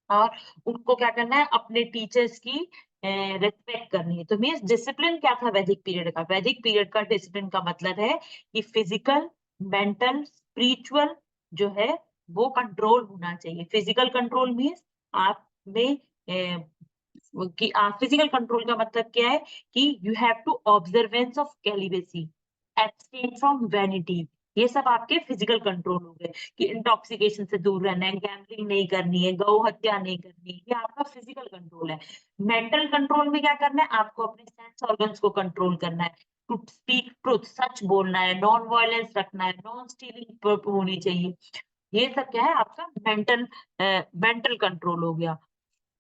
A: और उनको क्या करना है, अपने टीचर्स की रिस्पेक्ट करनी है। तो मीन्स डिसिप्लिन क्या था वैदिक पीरियड का, वैदिक पीरियड का डिसिप्लिन का मतलब है कि फिजिकल, मेंटल, स्पिरिचुअल जो है वो कंट्रोल होना चाहिए। फिजिकल कंट्रोल मीन्स आप में कि फिजिकल कंट्रोल का मतलब क्या है कि you have to observance of celibacy, abstain from vanity. ये सब आपके फिजिकल कंट्रोल हो गए कि इंटॉक्सिकेशन से दूर रहना है, गैम्बलिंग नहीं करनी है, गौ हत्या नहीं करनी है, ये आपका फिजिकल कंट्रोल है। मेंटल कंट्रोल में क्या करना है, आपको अपने सेंस ऑर्गन्स को कंट्रोल करना है, टू स्पीक ट्रुथ, सच बोलना है, नॉन वायलेंस रखना है, नॉन स्टीलिंग होनी चाहिए। ये सब क्या है आपका मेंटल कंट्रोल हो गया।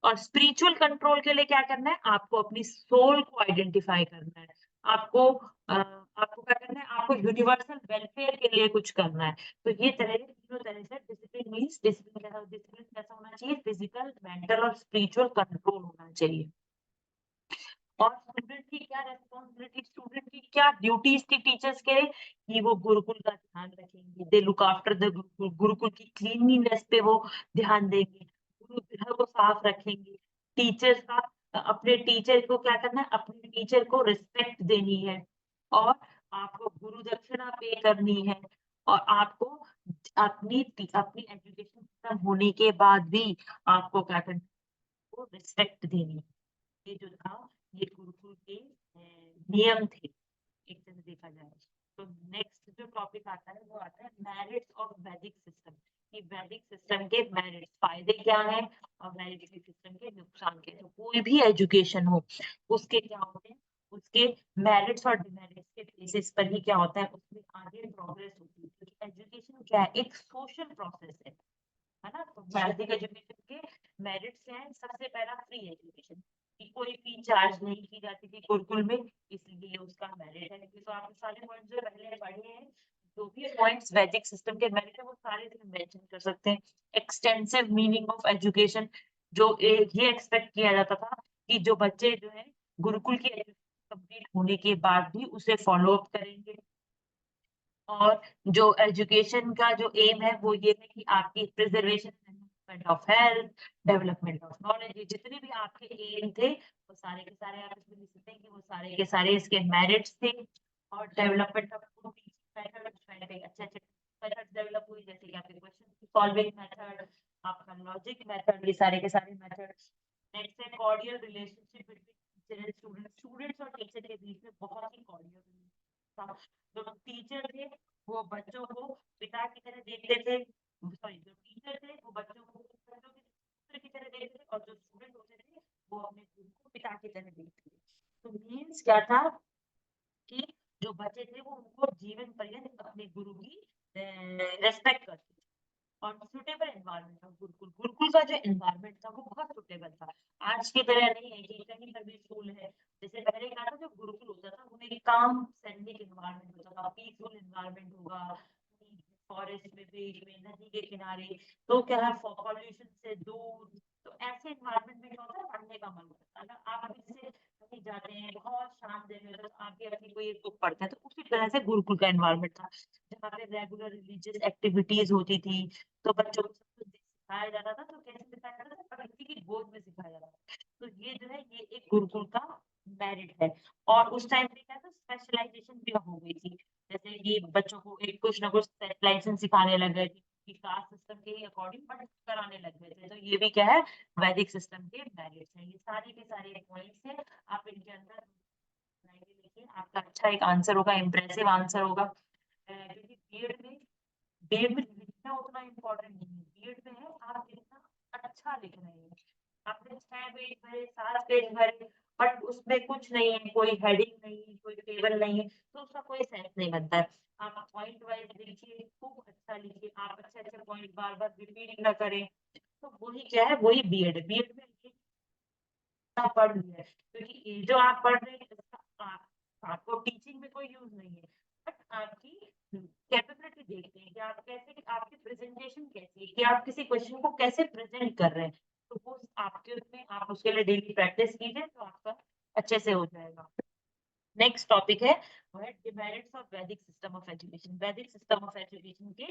A: और स्पिरिचुअल कंट्रोल के लिए क्या करना है, आपको अपनी सोल को आइडेंटिफाई करना है, आपको क्या करना है, आपको यूनिवर्सल वेलफेयर के लिए कुछ करना है। तो ये तीनों तरह से डिसिप्लिन मीन्स डिसिप्लिन कैसा होना चाहिए, फिजिकल, मेंटल और स्पिरिचुअल कंट्रोल होना चाहिए। और स्टूडेंट की क्या रेस्पॉन्सिबिलिटी, स्टूडेंट की क्या ड्यूटीज थी टीचर्स के, कि वो गुरुकुल का ध्यान रखेंगे, they look after the Gurukul की क्लीनलीनेस पे वो ध्यान देंगे, गुरुगृह को साफ रखेंगे, टीचर्स का अपने टीचर को क्या करना है, अपने टीचर को रिस्पेक्ट देनी है, और आपको गुरु दक्षिणा पे करनी है, और आपको अपनी अपनी एजुकेशन खत्म होने के बाद भी आपको क्या करना है, वो रिस्पेक्ट देनी है। ये जो था, ये गुरुकुल के नियम थे एक तरह से देखा जाए। तो नेक्स्ट जो टॉपिक आता है वो आता है मेरिट्स ऑफ वैदिक सिस्टम, कि वैदिक सिस्टम के मेरिट्स, फायदे क्या है और वैदिक सिस्टम के नुकसान क्या है। तो कोई भी एजुकेशन हो उसके क्या होते हैं, उसके मेरिट्स और डिमेरिट्स के बेसिस पर ही क्या होता है, उसमें आगे प्रोग्रेस होती है, क्योंकि एजुकेशन क्या है, एक सोशल प्रोसेस है ना। तो वैदिक एजुकेशन के मेरिट्स क्या है, सबसे पहला फ्री एजुकेशन, कि कोई फी चार्ज नहीं की जाती थी गुरुकुल में, इसलिए उसका मेरिट है। तो आपने सारे पॉइंट्स जो पहले पढ़े हैं, जो भी पॉइंट्स वैदिक सिस्टम के मेरिट है वो सारे मेंशन कर सकते हैं। एक्सटेंसिव मीनिंग ऑफ एजुकेशन, जो ये एक्सपेक्ट किया जाता था कि जो बच्चे जो है गुरुकुल की एजुकेशन कंप्लीट होने के बाद भी उसे फॉलो अप करेंगे। और जो एजुकेशन का जो एम है वो ये है कि आपकी preservation of health, development of knowledge, ये जितने भी आपके एम थे वो सारे के सारे आप इसमें लिख सकते हैं कि वो सारे के सारे इसके मेरिट्स थे। और development of good teaching method, अच्छे अच्छे मेथड डेवलप हुई, जैसे कि आपके क्वेश्चन सॉल्विंग मेथड, आपका लॉजिक मेथड, ये सारे के सारे मेथड्स। नेक्स्ट है cordial relationship between teacher and student, students और टीचर के बीच में बहुत ही कॉर्डियल था। जो टीचर थे वो बच्चों को पिता की तरह देखते थे, सॉरी जो टीचर थे वो बच्चों को बच्चों के पुत्र की तरह देखते थे, और जो स्टूडेंट होते थे वो अपने गुरु को पिता की तरह देखते थे। तो मीन्स क्या था कि जो बच्चे थे वो उनको जीवन पर्यंत अपने गुरु की रेस्पेक्ट करते थे। और suitable environment of Gurukul, Gurukul का जो एनवायरनमेंट था वो बहुत सुटेबल था। आज की तरह नहीं है कि कहीं पर भी स्कूल है, जैसे पहले क्या था, जो गुरुकुल होता था वो एक काम सैनिक एनवायरनमेंट होता था, पीसफुल एनवायरनमेंट होगा, फॉरेस्ट में, बीच में, नदी के किनारे, तो क्या है पॉल्यूशन से दूर। तो ऐसे एनवायरनमेंट में क्या होता है, पढ़ने का मन करता है। अगर आप इससे कहीं जाते हैं बहुत शांत जगह में, तो आपके अपनी कोई एक बुक पढ़ते हैं, तो उसी तरह से गुरुकुल का एनवायरनमेंट था, जहाँ पे रेगुलर रिलीजियस एक्टिविटीज होती थी, तो बच्चों को सब कुछ सिखाया जाता था। तो कैसे सिखाया जाता था, प्रकृति की गोद में सिखाया जाता था। तो ये जो है ये एक गुरुकुल का मेरिट है। और उस टाइम पे क्या था, स्पेशलाइजेशन भी हो गई थी, जैसे कि बच्चों को एक कुछ ना कुछ स्पेशलाइजेशन सिखाने लग गए थे, कि कास्ट सिस्टम के ही अकॉर्डिंग पढ़ कराने लग गए थे। तो ये भी क्या है, वैदिक सिस्टम के मेरिट्स हैं। ये सारे के सारे पॉइंट्स हैं, आप इनके अंदर देखिए, आपका अच्छा एक आंसर होगा, इम्प्रेसिव आंसर होगा। क्योंकि बीएड में लिखना उतना इम्पोर्टेंट नहीं है, बीएड में है आप कितना अच्छा लिख रहे हैं। आपने 6 पेज भरे, 7 पेज भरे, बट उसमें कुछ नहीं है, कोई हेडिंग नहीं है, कोई टेबल नहीं है, तो उसका कोई सेंस नहीं बनता है। आप पॉइंट वाइज लिखिए, खूब अच्छा लिखिए, आप अच्छे अच्छे पॉइंट बार बार रिपीट ना करें। तो वही क्या है, वही बीएड है। बीएड में ये आप पढ़ लिया है, क्योंकि ये जो आप पढ़ रहे हैं इसका आपको टीचिंग में कोई यूज नहीं है, बट आपकी कैपेबिलिटी देखते हैं कि आप कैसे, आपकी प्रेजेंटेशन कैसी है, कि आप किसी क्वेश्चन को कैसे प्रेजेंट कर रहे हैं। तो वो आपके उसमें आप उसके लिए डेली प्रैक्टिस कीजिए, तो आपका अच्छे से हो जाएगा। नेक्स्ट टॉपिक है वो है डिमेरिट्स ऑफ वैदिक सिस्टम ऑफ एजुकेशन। वैदिक सिस्टम ऑफ एजुकेशन के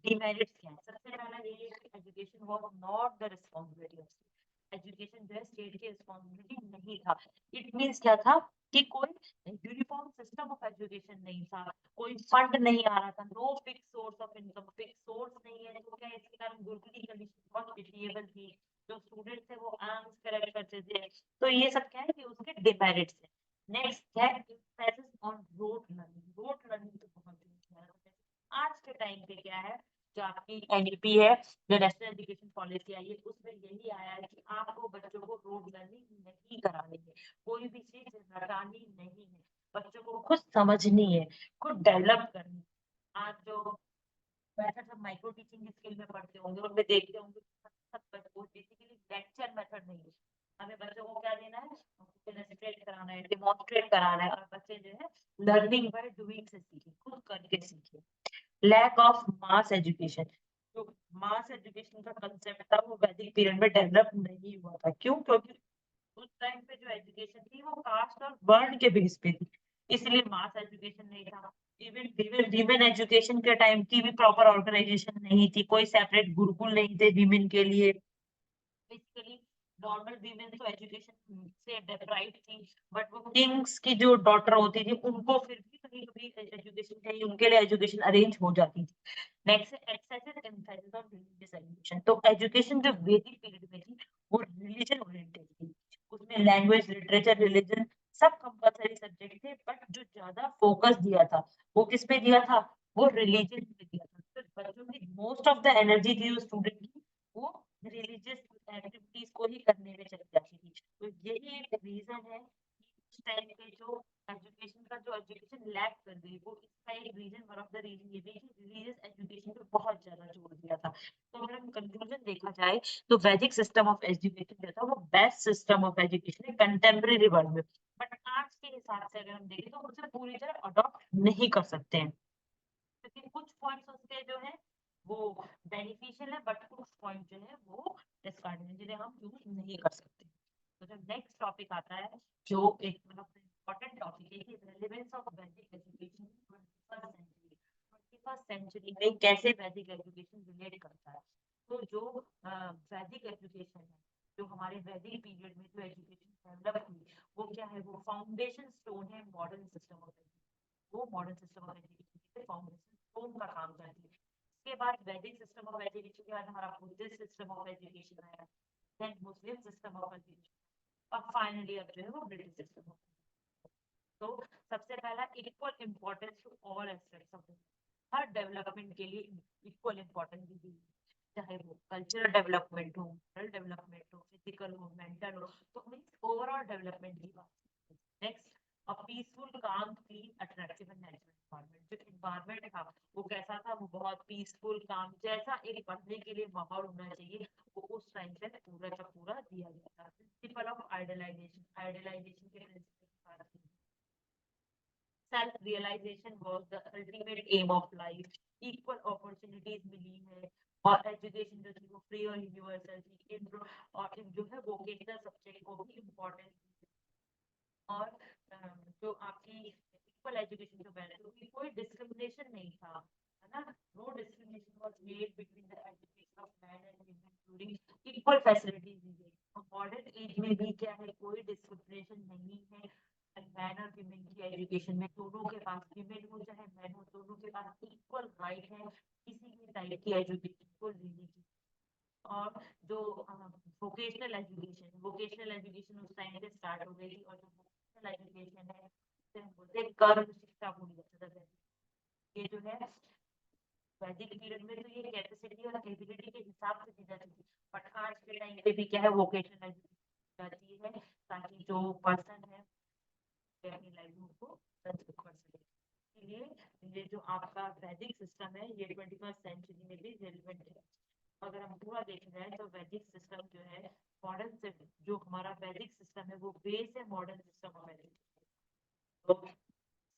A: डिमेरिट्स क्या है। सबसे पहला ये है कि education was not the responsibility of state, education जो है स्टेट की रिस्पांसिबिलिटी नहीं था। इट मींस क्या था, कि कोई यूनिफॉर्म सिस्टम ऑफ एजुकेशन नहीं था, कोई फंड नहीं आ रहा था, no fix source of income, fix source नहीं है, तो क्या इसके कारण गुरुकुल की कंडीशन बहुत पिटिएबल थी, जो स्टूडेंट्स थे वो आर्म्स कलेक्ट करते थे। तो ये सब क्या है कि उसके डिमेरिट्स है। नेक्स्ट है emphasis on rote learning, rote learning तो बहुत ज़्यादा है। आज के टाइम पे क्या है, जो आपकी एनईपी है, जो नेशनल एजुकेशन पॉलिसी आई है, उसमें यही आया है कि आपको बच्चों को रोड लर्निंग नहीं करानी है, कोई भी चीज रटानी नहीं है, बच्चों को खुद समझनी है, खुद डेवलप करनी है। आज जो वैसे सब माइक्रो टीचिंग स्किल में पढ़ते होंगे, उनमें देखते होंगे सब वो बेसिकली लेक्चर मेथड नहीं है। हमें बच्चों को क्या देना है, डेमोन्स्ट्रेट कराना है, डेमोन्स्ट्रेट कराना है, और बच्चे जो है लर्निंग बाय डूइंग से सीखे, खुद करके सीखे। लैक ऑफ मास एजुकेशन, जो मास एजुकेशन का कंसेप्ट था वो वैदिक पीरियड में डेवलप नहीं हुआ था। क्यों? क्योंकि उस टाइम पे जो एजुकेशन थी वो कास्ट और वर्ण के बेस पे थी, इसलिए मास एजुकेशन नहीं था। इवन वीमेन एजुकेशन के टाइम की भी प्रॉपर ऑर्गेनाइजेशन नहीं थी, कोई सेपरेट गुरुकुल नहीं थे वीमेन के लिए। बेसिकली नॉर्मल वीमेन तो एजुकेशन से डिप्राइव्ड थी, बट वो किंग्स की जो डॉटर होती थी उनको फिर भी कहीं कभी एजुकेशन चाहिए, उनके लिए एजुकेशन अरेंज हो जाती थी। Next excessive emphasis on religious education, तो एजुकेशन जो वैदिक पीरियड में थी वो रिलीजन ओरिएंटेड थी। उसमें लैंग्वेज, लिटरेचर, रिलीजन सब कंपलसरी सब्जेक्ट थे, बट जो ज्यादा फोकस दिया था वो किस पे दिया था, वो रिलीजन पे दिया था। तो बच्चों की मोस्ट ऑफ द एनर्जी थी उस स्टूडेंट की, वो रिलीजियस एक्टिविटीज को ही करने में चली जाती थी। तो यही एक रीजन है कि उस टाइम पे जो एजुकेशन का जो एजुकेशन लैक कर गई, वो इसका एक reason, one of the reason ये भी कि रिलीजियस एजुकेशन पे बहुत ज्यादा जोर दिया था। तो अगर हम कंक्लूजन देखा जाए तो वैदिक सिस्टम ऑफ एजुकेशन जो था वो बेस्ट सिस्टम ऑफ एजुकेशन है कंटेम्प्रेरी वर्ल्ड में। बट आज के हिसाब से अगर हम देखें तो उसे पूरी तरह अडॉप्ट नहीं कर सकते हैं, क्योंकि कुछ पॉइंट्स उसके जो है वो बेनिफिशियल है, बट कुछ पॉइंट जो है वो डिस्कार्डेड है, जिन्हें हम यूज नहीं कर सकते। तो जो नेक्स्ट टॉपिक आता है, जो एक मतलब इम्पोर्टेंट टॉपिक है कि रेलेवेंस ऑफ वैदिक एजुकेशन 21st सेंचुरी में कैसे वैदिक एजुकेशन रिलेट करता है। तो जो वैदिक एजुकेशन है, जो हमारे वैदिक पीरियड में जो एजुकेशन डेवलप हुई, वो क्या है, वो फाउंडेशन स्टोन है मॉडर्न सिस्टम ऑफ एजुकेशन। वो मॉडर्न सिस्टम ऑफ एजुकेशन के फाउंडेशन स्टोन का काम करती है। इसके बाद वैदिक सिस्टम ऑफ एजुकेशन के बाद हमारा बुद्धिस्ट सिस्टम ऑफ एजुकेशन आया, then Muslim system of education, और फाइनली अब जो है वो ब्रिटिश सिस्टम ऑफ। तो सबसे पहला, equal importance to all aspects of, हर डेवलपमेंट के लिए इक्वल इम्पोर्टेंस दी गई, चाहे वो कल्चरल डेवलपमेंट हो, मोरल डेवलपमेंट हो, फिजिकल हो, मेंटल हो, तो मीन्स ओवरऑल डेवलपमेंट की बात। Next, a peaceful, calm, clean, attractive and natural environment, जो एनवायरनमेंट था वो कैसा था, वो बहुत पीसफुल, काम, जैसा एक पढ़ने के लिए माहौल होना चाहिए वो उस टाइम पे पूरा का पूरा दिया गया था। प्रिंसिपल ऑफ आइडियलाइजेशन, आइडियलाइजेशन के प्रिंसिपल की बात की, self realization was the ultimate aim of life, equal opportunities मिली है, और एजुकेशन जो थी वो फ्री और यूनिवर्सल थी, और जो है वोकेशनल सब्जेक्ट को भी इम्पोर्टेंस, और जो आपकी इक्वल एजुकेशन जो पहले तो कोई डिस्क्रिमिनेशन नहीं था, है ना, no discrimination was made between the education of man and women, including equal facilities दी गई। मॉडर्न एज में भी क्या है, कोई डिस्क्रिमिनेशन नहीं है, मैन और विमेन की एजुकेशन में दोनों के पास, विमेन हो चाहे मैन हो, दोनों के पास इक्वल राइट है किसी भी टाइप की एजुकेशन को लेने की। और जो वोकेशनल एजुकेशन उस टाइम से स्टार्ट हो गई, और जो वोकेशनल एजुकेशन है उसे हम बोलते हैं कर्म शिक्षा पूरी तरह से। ये जो है वैदिक पीरियड में तो ये कैपेसिटी और एबिलिटी के हिसाब से दी जाती थी, बट आज के टाइम पे भी क्या है, वोकेशनल एजुकेशन जाती है, ताकि जो पर्सन है अपनी लाइफ को कंज्यूम कर सके। इसलिए ये जो आपका वैदिक सिस्टम है ये 21st सेंचुरी में भी रेलिवेंट है। अगर हम पूरा देखा जाए तो वैदिक सिस्टम जो है मॉडर्न से, जो हमारा वैदिक सिस्टम है वो बेस है मॉडर्न सिस्टम ऑफ एजुकेशन। तो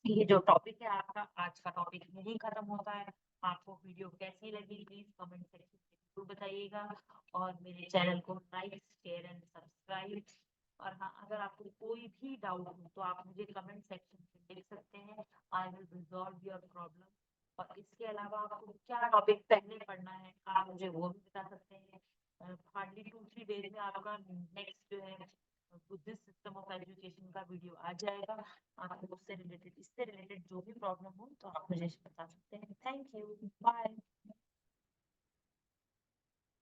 A: ये जो टॉपिक है आपका आज का टॉपिक यही खत्म होता है। आपको वीडियो कैसी लगी प्लीज कमेंट सेक्शन में जरूर बताइएगा, और मेरे चैनल को लाइक, शेयर एंड सब्सक्राइब। और हाँ, अगर आपको कोई भी डाउट हो तो आप मुझे कमेंट सेक्शन में लिख सकते हैं, I will resolve your problem. और इसके अलावा आपको क्या टॉपिक पहले पढ़ना है आप मुझे वो भी बता सकते हैं। हार्डली 2-3 डेज में आपका नेक्स्ट जो है बुद्धिस्ट सिस्टम ऑफ एजुकेशन का वीडियो आ जाएगा। आपको उससे रिलेटेड, इससे रिलेटेड जो भी प्रॉब्लम हो तो आप मुझे बता सकते हैं। Thank you, bye.